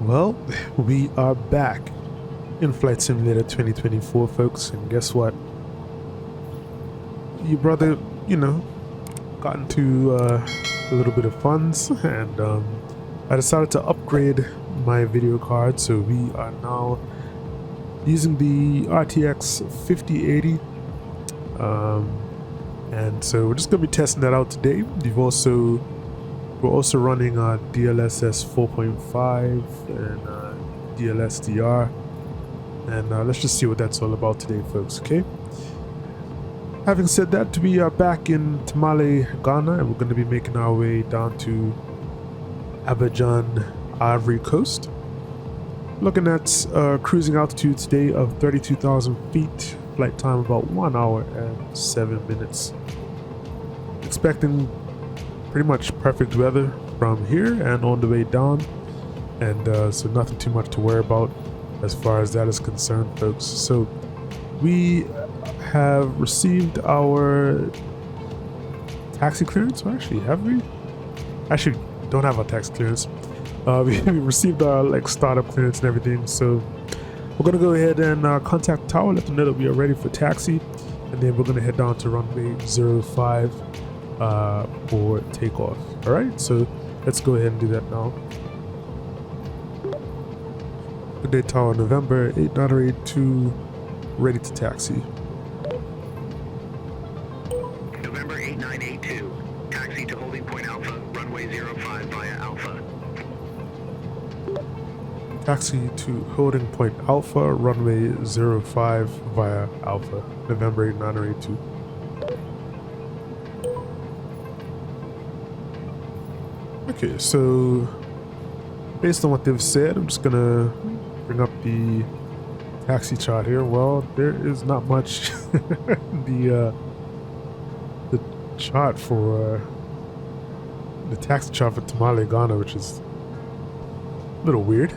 Well, we are back in Flight Simulator 2024, folks, and guess what? Your brother, got into a little bit of funds, and I decided to upgrade my video card, so we are now using the RTX 5080, and so we're just going to be testing that out today. We're also running DLSS 4.5 and DLS DR, and let's just see what that's all about today, folks. Okay. Having said that, we are back in Tamale, Ghana, and we're going to be making our way down to Abidjan, Ivory Coast. Looking at cruising altitude today of 32,000 feet. Flight time about 1 hour and 7 minutes. Expecting pretty much perfect weather from here and on the way down, and so nothing too much to worry about as far as that is concerned, folks. So we have received our taxi clearance. Well, actually, have we? Actually, don't have our taxi clearance. We received our startup clearance and everything, so we're gonna go ahead and contact the tower, let them know that we are ready for taxi, and then we're gonna head down to runway 05 for takeoff. All right, so let's go ahead and do that now. Good day, tower, November 8982, ready to taxi. November 8982, taxi to holding point Alpha, runway 05 via Alpha. Taxi to holding point Alpha, runway 05 via Alpha, November 8982. Okay, so based on what they've said, I'm just gonna bring up the taxi chart here. Well, there is not much. the chart for the taxi chart for Tamale, Ghana, which is a little weird.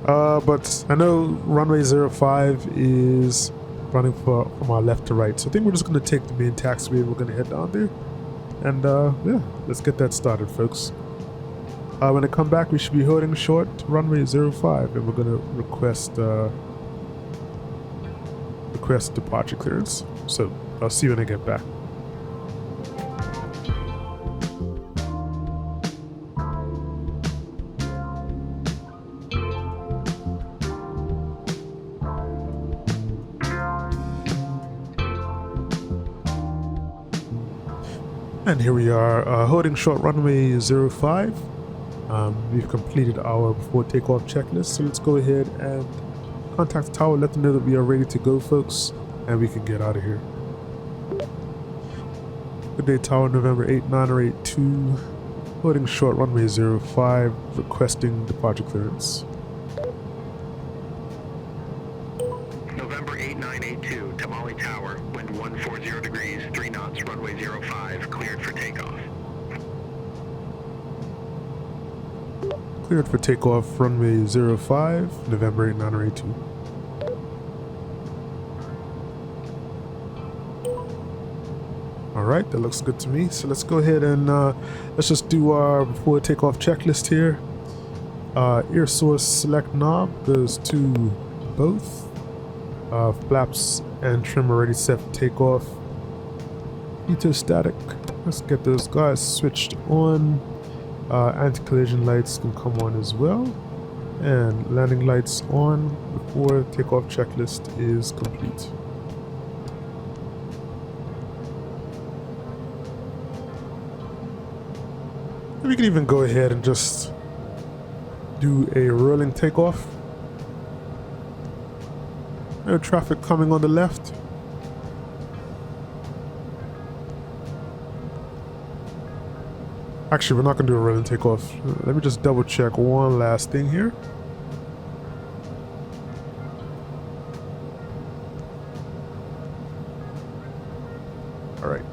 But I know runway 05 is running from our left to right, so I think we're just gonna take the main taxiway. We're gonna head down there. And yeah, let's get that started, folks. When I come back, we should be holding short runway 05, and we're gonna request departure clearance. So I'll see you when I get back. And here we are, holding short runway 05. We've completed our before takeoff checklist, so let's go ahead and contact the tower, let them know that we are ready to go, folks, and we can get out of here. Good day, tower, November 8982, holding short runway 05, requesting departure clearance. November 8982, Tamale Tower, wind 140 degrees, 3 knots, runway 05, cleared for takeoff. Cleared for takeoff, runway 05, November 8982. Alright, that looks good to me. So let's go ahead and let's just do our before takeoff checklist here. Air source select knob goes to both. Flaps and trim already set for takeoff. Static. Let's get those guys switched on. Anti-collision lights can come on as well, and landing lights on before takeoff checklist is complete. We can even go ahead and just do a rolling takeoff. No traffic coming on the left. Actually, we're not going to do a rolling takeoff. Let me just double check one last thing here. All right.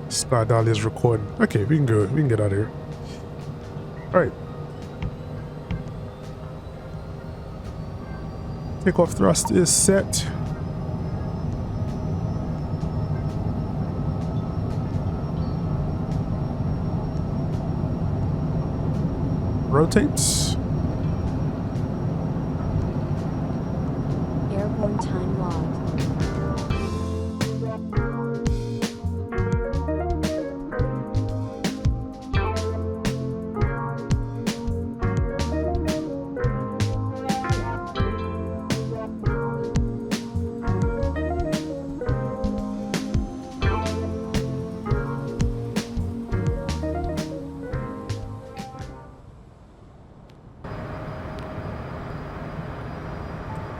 Sky Dolly is recording. Okay, we can go. We can get out of here. All right. Takeoff thrust is set. rotates. Airborne time log.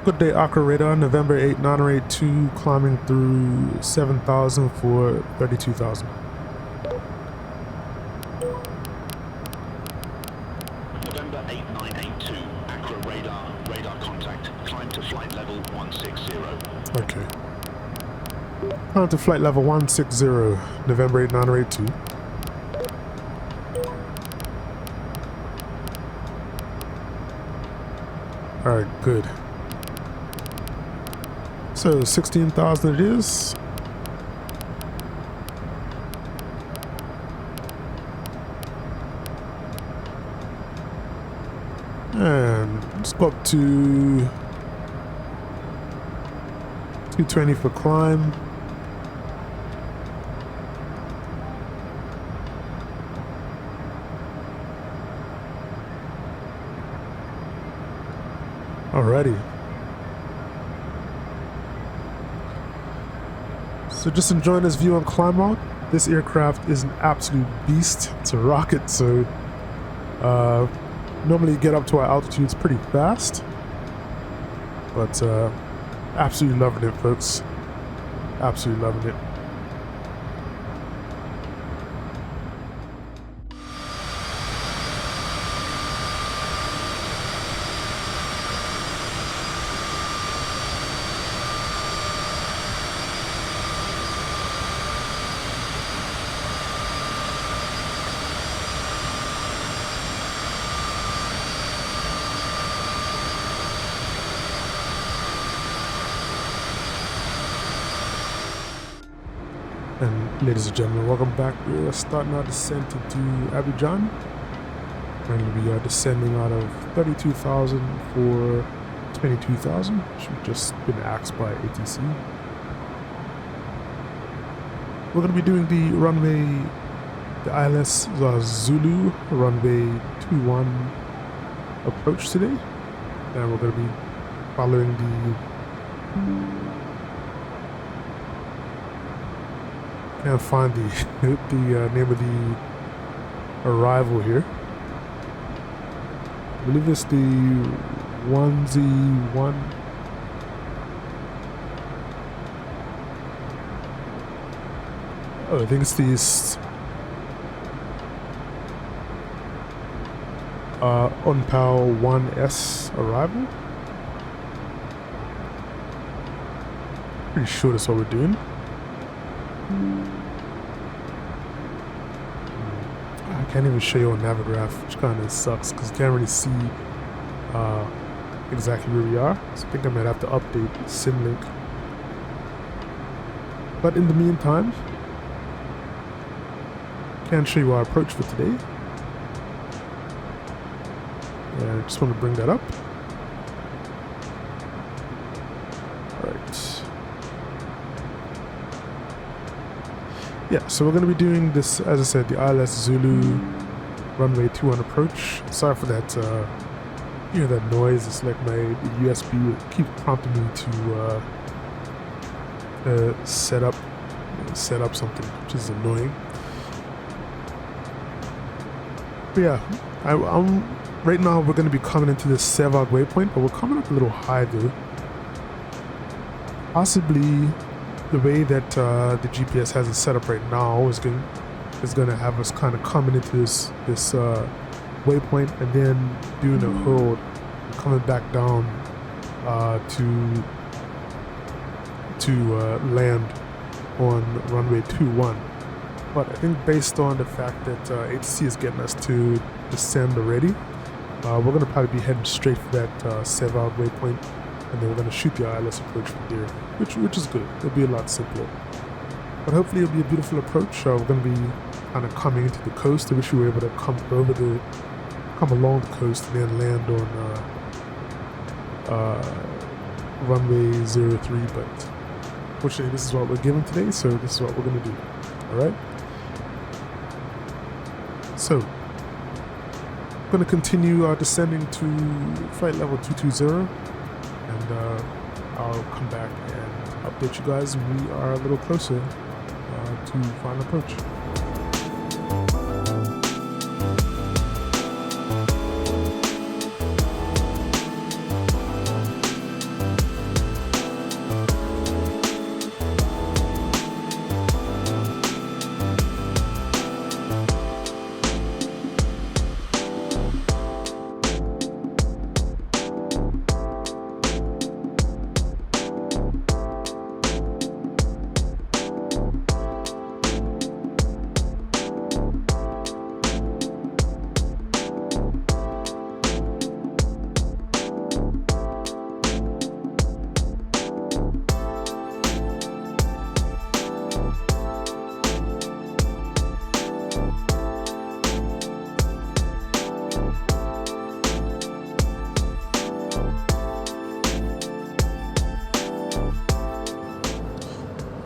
Good day, Accra radar, November 8, 982, climbing through 7,000 for 32,000. November 8982, Accra radar contact. Climb to flight level 160. Okay. Climb to flight level 160, November 8, 982. Alright, good. So 16,000 it is. And let's go up to 220 for climb. Alrighty. So just enjoying this view on climbout. This aircraft is an absolute beast. It's a rocket, so normally get up to our altitudes pretty fast. But absolutely loving it, folks. Absolutely loving it. And ladies and gentlemen, welcome back. We are starting our descent into Abidjan. And we are descending out of 32,000 for 22,000, which we've just been asked by ATC. We're going to be doing the runway, the ILS Zulu runway 21 approach today. And we're going to be following the... Can't find the name of the arrival here. I believe it's the 1Z1. Oh, I think it's the Unpal 1S arrival. Pretty sure that's what we're doing. I can't even show you on Navigraph, which kind of sucks because you can't really see exactly where we are. So I think I might have to update SimLink. But in the meantime, can't show you our approach for today. Yeah, I just want to bring that up. Alright. Yeah, so we're going to be doing this, as I said, the ILS Zulu runway 21 approach. Sorry for that, you hear that noise. It's like my USB keeps prompting me to set up something, which is annoying. But yeah, I'm right now we're going to be coming into this Sevag waypoint, but we're coming up a little high though. Possibly the way that the GPS has it set up right now is going to have us kind of coming into this waypoint and then doing a hold, coming back down to land on runway 21. But I think based on the fact that ATC is getting us to descend already, we're going to probably be heading straight for that Sevag waypoint, and then we're going to shoot the ILS approach from there, which is good. It'll be a lot simpler. But hopefully it'll be a beautiful approach. We're going to be kind of coming into the coast. I wish we were able to come over the come along the coast and then land on runway 03, but fortunately this is what we're given today, so this is what we're going to do. All right, so I'm going to continue descending to flight level 220, and I'll come back and update you guys when we are a little closer to final approach.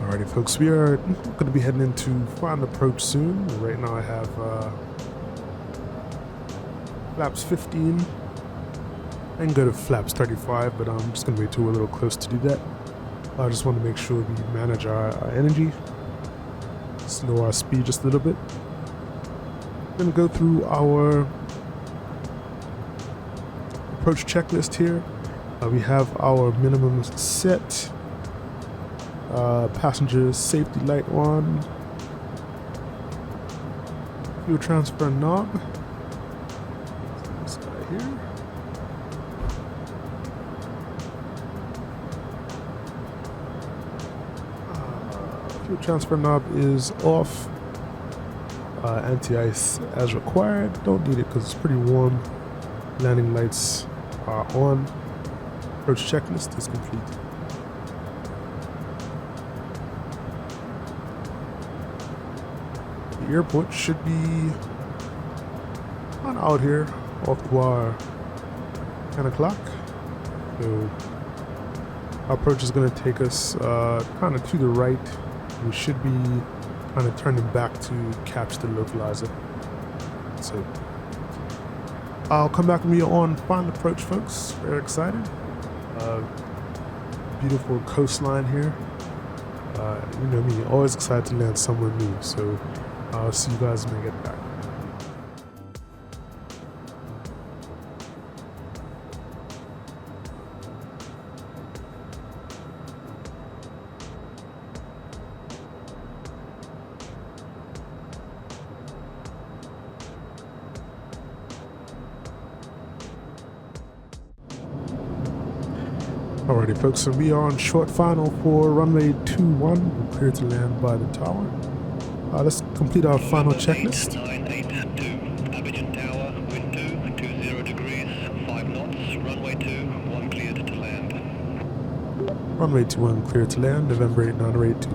Alrighty folks, we are going to be heading into final approach soon. Right now I have flaps 15. I can go to flaps 35, but I'm just going to wait till we're a little close to do that. I just want to make sure we manage our energy, slow our speed just a little bit. I'm going to go through our approach checklist here. We have our minimum set. Passenger safety light on, fuel transfer knob, this guy here, fuel transfer knob is off, anti-ice as required, don't need it because it's pretty warm, landing lights are on, approach checklist is complete. The airport should be on out here off to our 10 o'clock. So our approach is going to take us kind of to the right. We should be kind of turning back to catch the localizer. So I'll come back with you on final approach, folks. Very excited. Beautiful coastline here. You know me, always excited to land somewhere new. So I'll see you guys when I get back. Alrighty folks, so we are on short final for runway 21. We're clear to land by the tower. Let's complete our final checklist. 982, Abidjan Tower, wind 20 degrees, 5 knots, runway 21 cleared to land. Runway 21 cleared to land, November 8982.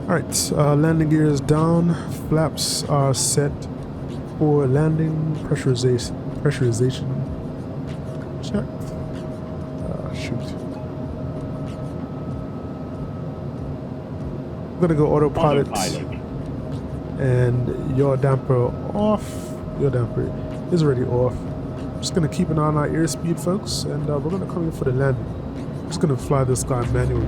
Alright, landing gear is down, flaps are set for landing, pressurization checked. Shoot. I'm gonna go autopilot. And yaw damper off. Yaw damper is already off. Just gonna keep an eye on our airspeed, folks, and we're gonna come in for the landing. Just gonna fly this guy manually.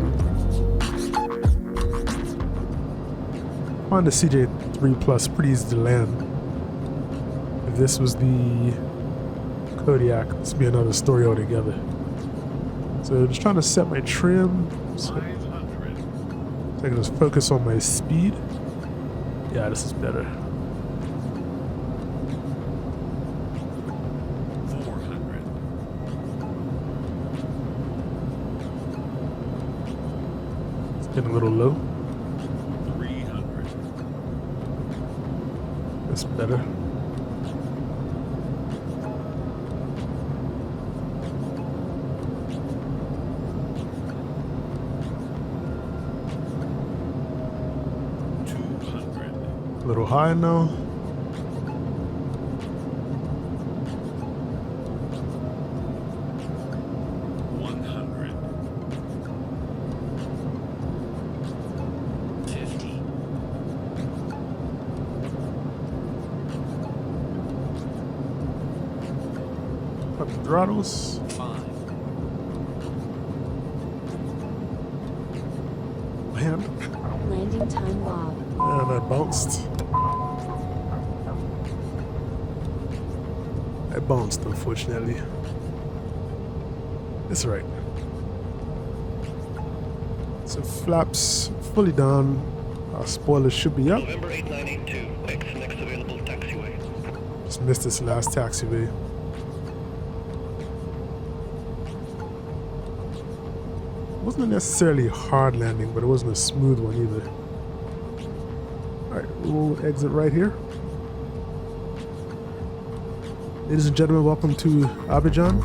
Find the CJ3 Plus pretty easy to land. If this was the Kodiak, this would be another story altogether. So just trying to set my trim. So I can just focus on my speed. Yeah, this is better. 400. It's getting a little low. 300. That's better. A little high now. Throttles. 5, Man, Landing time log. and I bounced. I bounced, unfortunately. It's right. So flaps fully down. Our spoilers should be up. November 8982, X next available taxiway. Just missed this last taxiway. Wasn't necessarily a hard landing, but it wasn't a smooth one either. Alright, we'll exit right here. Ladies and gentlemen, welcome to Abidjan.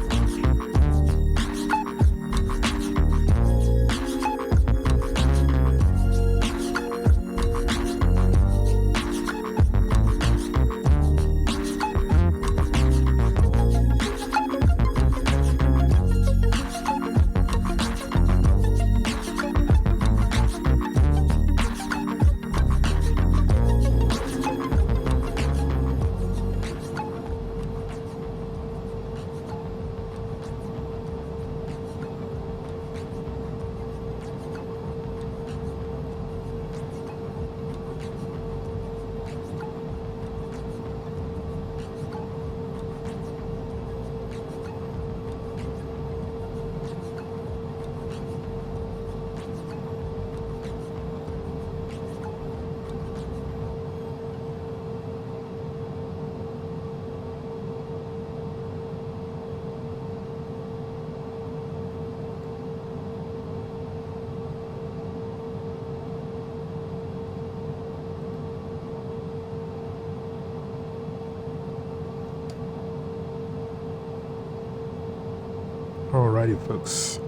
Alrighty, folks.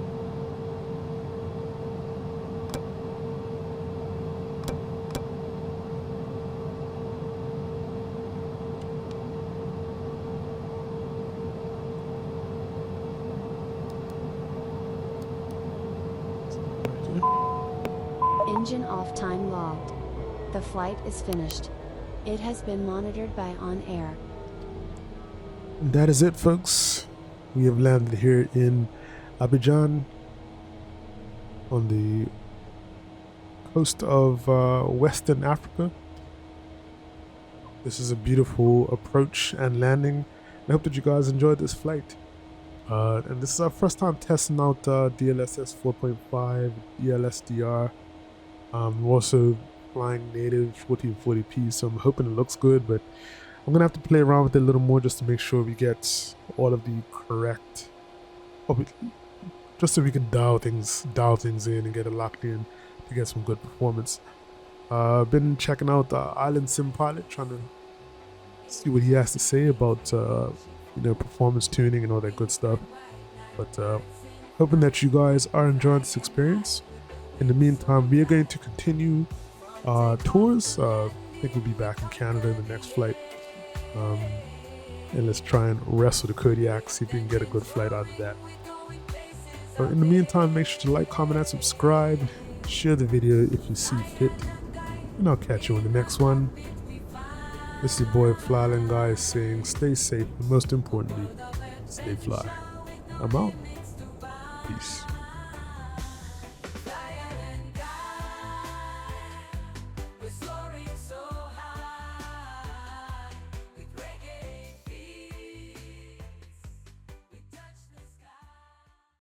Engine off time logged. The flight is finished. It has been monitored by On Air. That is it, folks. We have landed here in Abidjan on the coast of Western Africa. This is a beautiful approach and landing. I hope that you guys enjoyed this flight. And this is our first time testing out DLSS 4.5, DLSDR. We're also flying native 1440p, so I'm hoping it looks good, but I'm gonna have to play around with it a little more just to make sure we get all of the correct, just so we can dial things in and get it locked in to get some good performance. Been checking out Island Sim Pilot, trying to see what he has to say about performance tuning and all that good stuff. But hoping that you guys are enjoying this experience. In the meantime, we are going to continue tours. I think we'll be back in Canada in the next flight. And let's try and wrestle the Kodiak, see if we can get a good flight out of that. But in the meantime, make sure to like, comment, and subscribe. Share the video if you see fit. And I'll catch you on the next one. This is your boy Flyland Guy saying stay safe, but most importantly, stay fly. I'm out. Peace.